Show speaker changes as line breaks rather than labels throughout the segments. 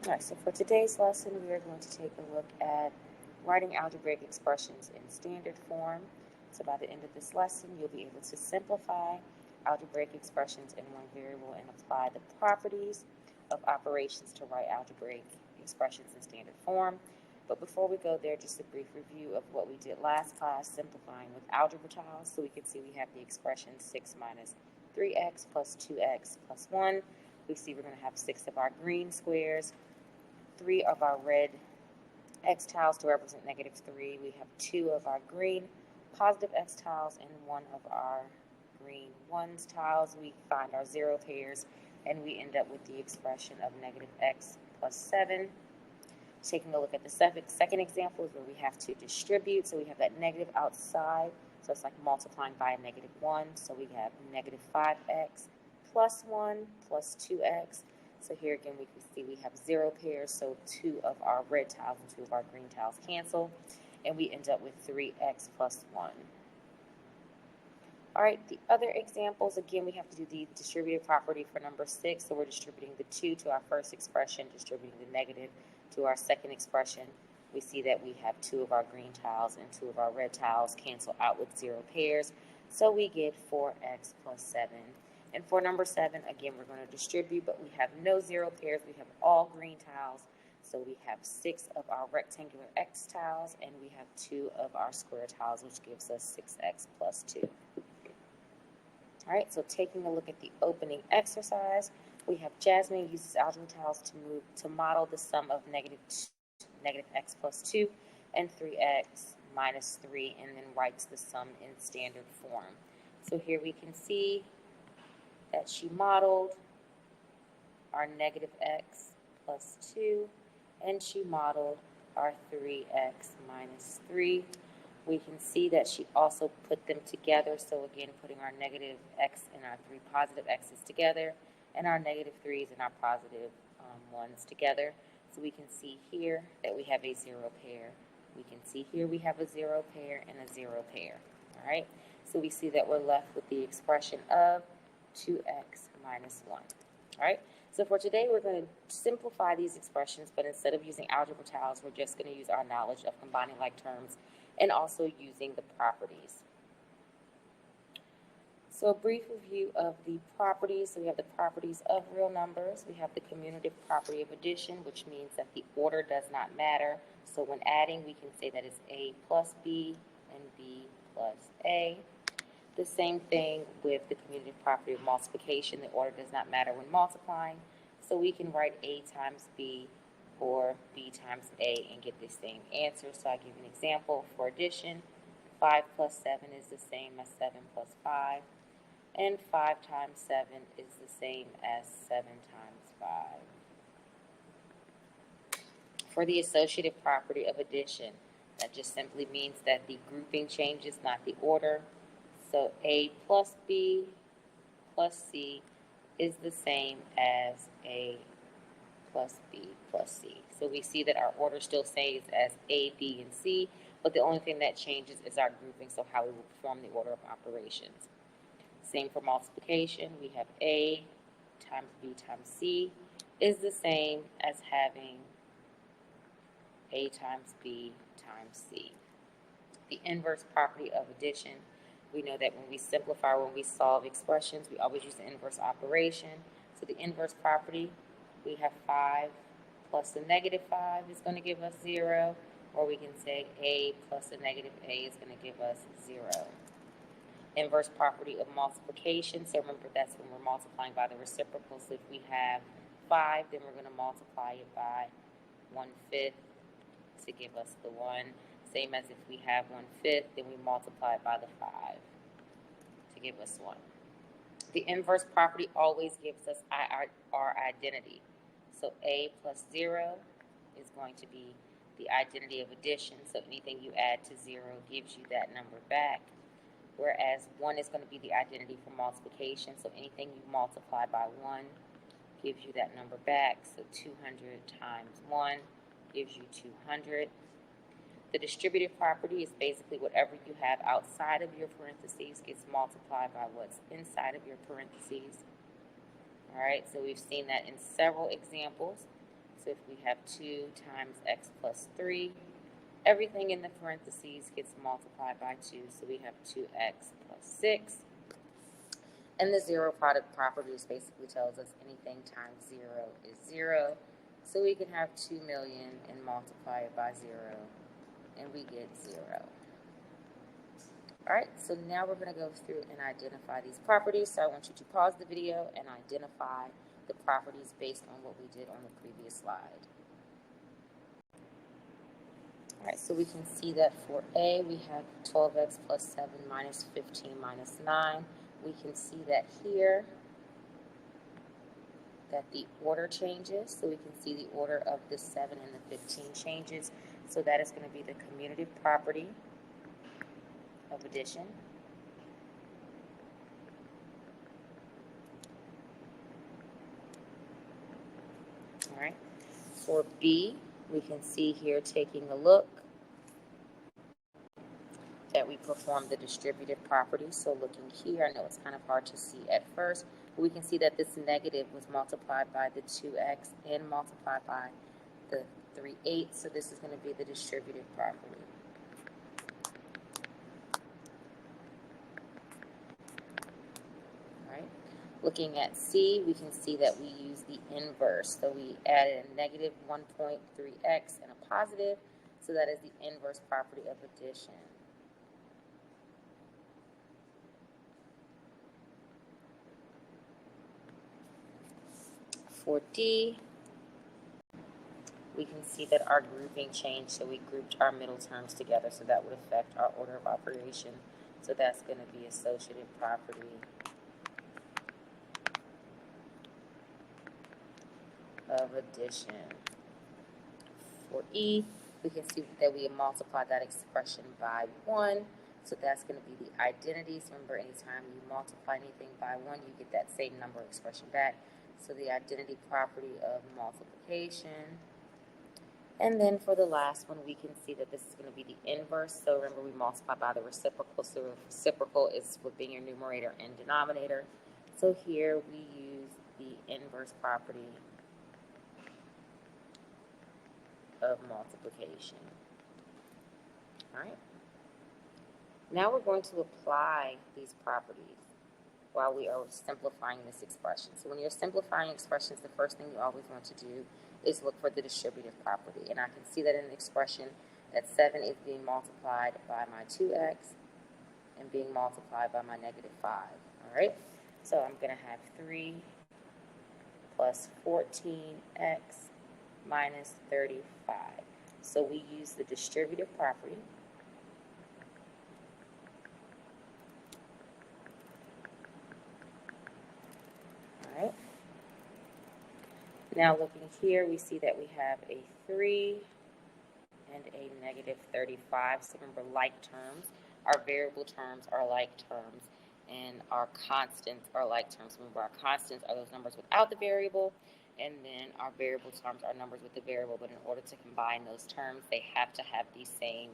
Alright, so for today's lesson, we are going to take a look at writing algebraic expressions in standard form. So by the end of this lesson, you'll be able to simplify algebraic expressions in one variable and apply the properties of operations to write algebraic expressions in standard form. But before we go there, just a brief review of what we did last class, simplifying with algebra tiles. So we can see we have the expression 6 minus 3x plus 2x plus 1. We see we're going to have 6 of our green squares, 3 of our red x tiles to represent -3. We have 2 of our green positive x tiles and 1 of our green 1s tiles. We find our 0 pairs and we end up with the expression of -x plus 7. Taking a look at the second example is where we have to distribute. So we have that negative outside. So it's like multiplying by a -1. So we have -5x plus 1 plus 2x. So here again, we can see we have 0 pairs, so 2 of our red tiles and 2 of our green tiles cancel, and we end up with 3x plus 1. All right, the other examples, again, we have to do the distributive property for number 6, so we're distributing the 2 to our first expression, distributing the negative to our second expression. We see that we have 2 of our green tiles and 2 of our red tiles cancel out with 0 pairs, so we get 4x plus 7. And for number 7, again, we're going to distribute, but we have no 0 pairs. We have all green tiles. So we have 6 of our rectangular x tiles, and we have 2 of our square tiles, which gives us 6x plus 2. All right, so taking a look at the opening exercise, we have Jasmine uses algebra tiles to model the sum of negative x plus 2 and 3x minus 3, and then writes the sum in standard form. So here we can see that she modeled our -x plus 2, and she modeled our 3x minus 3. We can see that she also put them together, so again, putting our -x and our 3 positive x's together, and our -3's and our positive 1's together. So we can see here that we have a 0 pair. We can see here we have a 0 pair and a 0 pair. All right, so we see that we're left with the expression of 2x minus 1. All right, so for today, we're going to simplify these expressions, but instead of using algebra tiles, we're just going to use our knowledge of combining like terms and also using the properties. So a brief review of the properties. So we have the properties of real numbers. We have the commutative property of addition, which means that the order does not matter. So when adding, we can say that it's A plus B and B plus A. The same thing with the commutative property of multiplication. The order does not matter when multiplying. So we can write A times B or B times A and get the same answer. So I give you an example for addition. 5 plus 7 is the same as 7 plus 5. And 5 times 7 is the same as 7 times 5. For the associative property of addition, that just simply means that the grouping changes, not the order. So A plus B plus C is the same as A plus B plus C. So we see that our order still stays as A, B, and C, but the only thing that changes is our grouping, so how we will perform the order of operations. Same for multiplication. We have A times B times C is the same as having A times B times C. The inverse property of addition. We know that when we simplify, when we solve expressions, we always use the inverse operation. So the inverse property, we have 5 plus a -5 is going to give us 0, or we can say A plus a -A is going to give us 0. Inverse property of multiplication, so remember that's when we're multiplying by the reciprocal. So if we have 5, then we're going to multiply it by 1/5 to give us the 1. Same as if we have 1/5, then we multiply it by the 5 to give us 1. The inverse property always gives us our identity. So A plus 0 is going to be the identity of addition. So anything you add to 0 gives you that number back. Whereas 1 is going to be the identity for multiplication. So anything you multiply by 1 gives you that number back. So 200 times 1 gives you 200. The distributive property is basically whatever you have outside of your parentheses gets multiplied by what's inside of your parentheses. All right, so we've seen that in several examples. So if we have 2 times x plus 3, everything in the parentheses gets multiplied by 2, so we have 2x plus 6. And the zero product property just basically tells us anything times 0 is 0. So we can have 2 million and multiply it by 0, and we get 0. Alright, so now we're going to go through and identify these properties. So I want you to pause the video and identify the properties based on what we did on the previous slide. Alright, so we can see that for A, we have 12x plus 7 minus 15 minus 9. We can see that here that the order changes. So we can see the order of the 7 and the 15 changes. So that is going to be the commutative property of addition. All right. For B, we can see here, taking a look, that we perform the distributive property. So looking here, I know it's kind of hard to see at first, but we can see that this negative was multiplied by the 2x and multiplied by the 3/8. So this is going to be the distributive property. Looking at C, we can see that we use the inverse. So we added a negative 1.3x and a positive, so that is the inverse property of addition. For D, we can see that our grouping changed, so we grouped our middle terms together, so that would affect our order of operation. So that's going to be associative property of addition. For E, we can see that we multiply that expression by 1, so that's going to be the identities. Remember, anytime you multiply anything by 1, you get that same number expression back. So the identity property of multiplication. And then for the last one, we can see that this is going to be the inverse. So remember, we multiply by the reciprocal. So the reciprocal is within your numerator and denominator. So here we use the inverse property of multiplication. All right. Now we're going to apply these properties while we are simplifying this expression. So when you're simplifying expressions, the first thing you always want to do is look for the distributive property. And I can see that in the expression that 7 is being multiplied by my 2x and being multiplied by my negative 5. All right. So I'm going to have 3 plus 14x minus 35. So we use the distributive property. All right. Now looking here, we see that we have a 3 and a negative 35. So remember, like terms, our variable terms are like terms, and our constants are like terms. Remember, our constants are those numbers without the variable, and then our variable terms are numbers with the variable. But in order to combine those terms, they have to have the same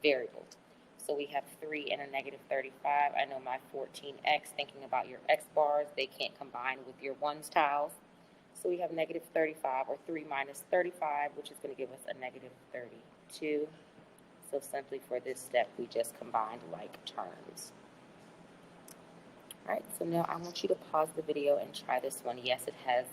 variables. So we have 3 and a negative 35. I know my 14x, thinking about your x bars, they can't combine with your ones tiles. So we have negative 35, or 3 minus 35, which is going to give us a negative 32. So simply for this step, we just combined like terms. All right, so now I want you to pause the video and try this one. Yes, it has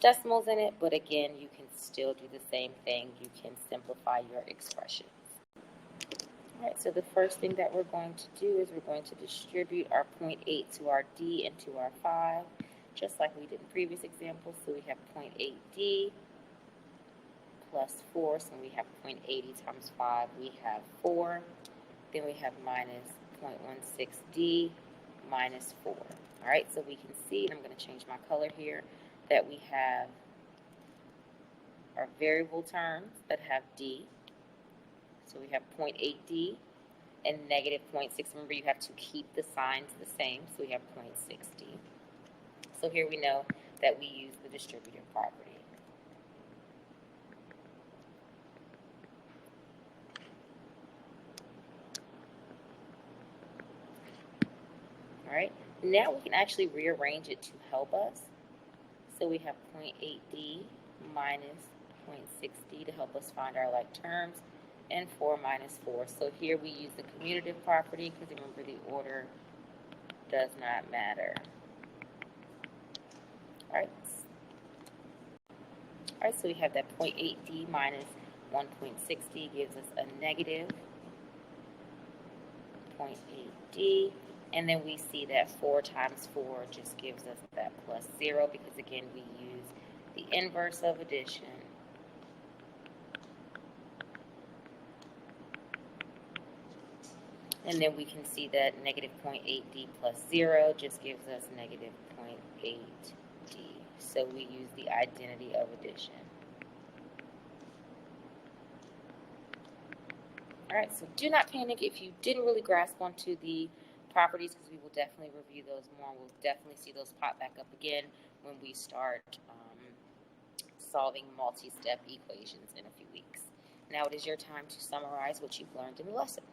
decimals in it, but again, you can still do the same thing. You can simplify your expressions. All right, so the first thing that we're going to do is we're going to distribute our 0.8 to our D and to our 5, just like we did in previous examples. So we have 0.8D plus 4, so we have 0.80 times 5, we have 4. Then we have minus 0.16D minus 4. All right, so we can see, and I'm going to change my color here, that we have our variable terms that have D. So we have 0.8D and negative 0.6. Remember, you have to keep the signs the same, so we have 0.6D. So here we know that we use the distributive property. All right, now we can actually rearrange it to help us. So we have 0.8D minus 0.6d to help us find our like terms, and 4 minus 4. So here we use the commutative property because remember the order does not matter. Alright, so we have that 0.8d minus 1.6d gives us a negative 0.8d, and then we see that 4 times 4 just gives us that plus 0 because again we use the inverse of addition. And then we can see that negative 0.8d plus 0 just gives us negative 0.8d. So we use the identity of addition. Alright, so do not panic if you didn't really grasp onto the properties because we will definitely review those more. We'll definitely see those pop back up again when we start solving multi-step equations in a few weeks. Now it is your time to summarize what you've learned in the lesson.